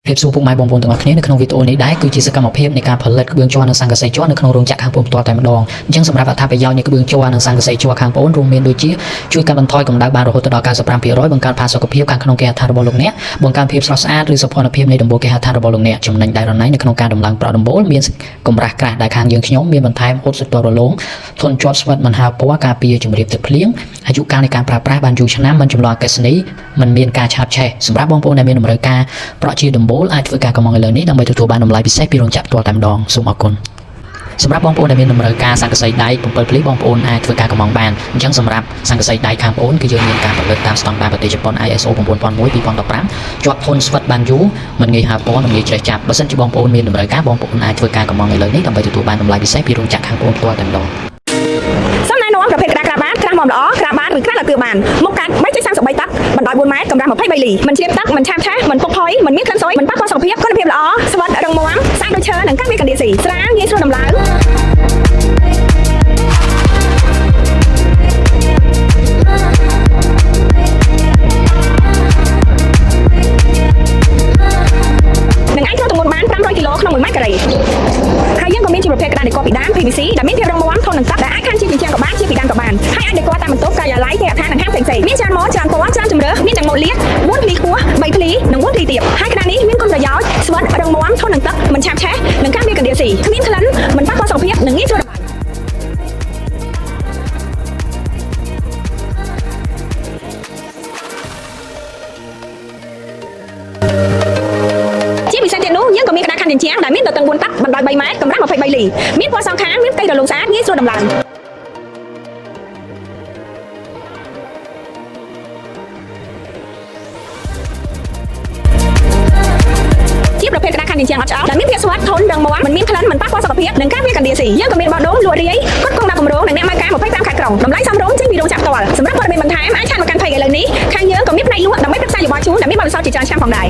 ភាពសួរពុកម៉ែបងប្អូនទាំងអស់គ្នានៅក្នុងវីដេអូនេះដែរគឺជាសកម្មភាពនៃការផលិតក្បឿងជ័រនិងស័ង្កសីជ័រនៅក្នុងរោងចក្រខាងប្អូនផ្ទាល់តែម្ដងអញ្ចឹងសម្រាប់អត្ថប្រយោជន៍នៃក្បឿងជ័រនិងស័ង្កសីជ័រខាងប្អូនរួមមានដូចជាជួយកាត់បន្ថយកម្ដៅបានរហូតដល់ 95% បង្កើនផាសុកភាពខាងក្នុងគេហដ្ឋានរបស់លោកអ្នកបង្កើនភាពស្រស់ស្អាតឬសោភ័ណភាពនៃដំបូលគេហដ្ឋានរបស់លោកអ្នកចំណេញដែលរណៃនៅក្នុងការដំឡើងប្រក់ដំបូលមានកម្រាស់ក្រាស់ដែលខាងយើងខ្ញុំមានបន្ថែមហូតសុទ្ធតរលោងធន់ជាប់ស្វិតមិនហើរពណ៌ការពារជំរាបទឹកភ្លៀងអាយុកាលនៃការប្រើប្រាស់បានយូរឆ្នាំមិនចម្លងអគ្គិសនីមិនមានការឆាបឆេះសម្រាប់បងប្អូនដែលមានតម្រូវការប្រក់ជាដំបូលអាចធ្វើការកម្មឥឡូវនេះដើម្បីទទួលបានតម្លៃពិសេសពីរោងចក្រផ្ទាល់តែម្ដងសូមអរគុណសម្រាប់បងប្អូនដែលមានតម្រូវការស័ង្កសីដែក7ភ្លីបងប្អូនអាចធ្វើការកម្មបានអញ្ចឹងសម្រាប់ស័ង្កសីដែកខាងប្អូនគឺយើងមានការផលិតតាមស្តង់ដារប្រទេសជប៉ុន ISO 9001:2015ជាប់ធន់ស្វិតបានយូរមិនងាយហើរពណ៌មិនងាយច្រេះចាប់បើសិនជាបងប្អូនមានតម្រូវការបងប្អូនអាចធ្វើការកម្មឥឡូវនេះដើម្បីទទួលបានតម្លៃពិសេសពីរោងចក្រខាងប្អូនផ្ទាល់តែម្ដងសំណែនាំប្រភេទក្រាស់បានក្រាស់មុំល្អក្រាស់បានឬក្រាស់លើបានមុខកាត់3.33តឹកបណ្ដោយ4ម៉ែត្រកម្រាស់23លីមិនជ្រាបទឹកមិនឆាបឆេះមិនពុកផុយមិនមានក្លិនស្អុយមិនប៉ះពាល់សុខភាពគុណភាពល្អស្វិតរឹងមាំស្អាតដូចឈើនិងការពារកណ្ដៀវស៊ីស្រាលងាយស្រួលដំឡើងនឹងអាចធ្វើទម្ងន់បាន500គីឡូក្នុង1ម៉ែត្រការ៉េហើយយើងក៏មានជាប្រភេទក្តារដេកពីដើម PVC ដែលមានភាពរឹងមាំធន់នឹងទឹកដែលអាចខានជាជញ្ជាំងក៏បានជាពីដើមក៏បានហើយអាចដេកតាមបន្ទប់ការិយាល័យគេហដ្ឋាននិងហាងផ្សេងៗមានច្រើនម៉ូដច្រើនពណ៌ច្រើនជម្រើសមានទាំងម៉ូដលាត4ភ្លីខ្ពស់3ភ្លីនិង4ភ្លីទាបហើយក្តារនេះមានគុណប្រយោជន៍ស្វិតរឹងមាំធន់នឹងទឹកមិនឆាបឆេះនិងការពារកណ្ដៀវស៊ីគ្មានក្លិនមិនប៉ះពាល់សុខភាពនិងងាយស្រួលជាពិសេសទៀតនោះយើងក៏មានក្តារខណ្ឌជញ្ជាំងដែលមានទទឹង4តឹកបណ្ដោយ3ម៉ែត្រកម្រាស់23លីមានពណ៌សងខាងមានផ្ទៃរលោងស្អាតងាយស្រួលដំឡើងជាប្រភេទក្តារខណ្ឌជញ្ជាំងអត់ឆ្អល់ដែលមានភាពស្វិតធន់រឹងមាំមិនមានក្លិនមិនប៉ះពាល់សុខភាពនិងការពារកណ្ដៀវស៊ីយើងក៏មានបោះដូងលក់រាយគាត់គង់ដល់គម្រោងនិងអ្នកម៉ៅការ25ខែក្រុងតម្លៃសមរម្យចេញពីរោងចក្រផ្ទាល់សម្រាប់ព័ត៌មានបន្ថែមអាចឆាតមកកាន់ Page ឥឡូវនេះខាងយើងក៏មានផ្នែកលក់ដើម្បីប្រឹក្សាយោបល់ជូនដែលមានបទពិសោធន៍ជាច្រើនឆ្នាំផងដែរ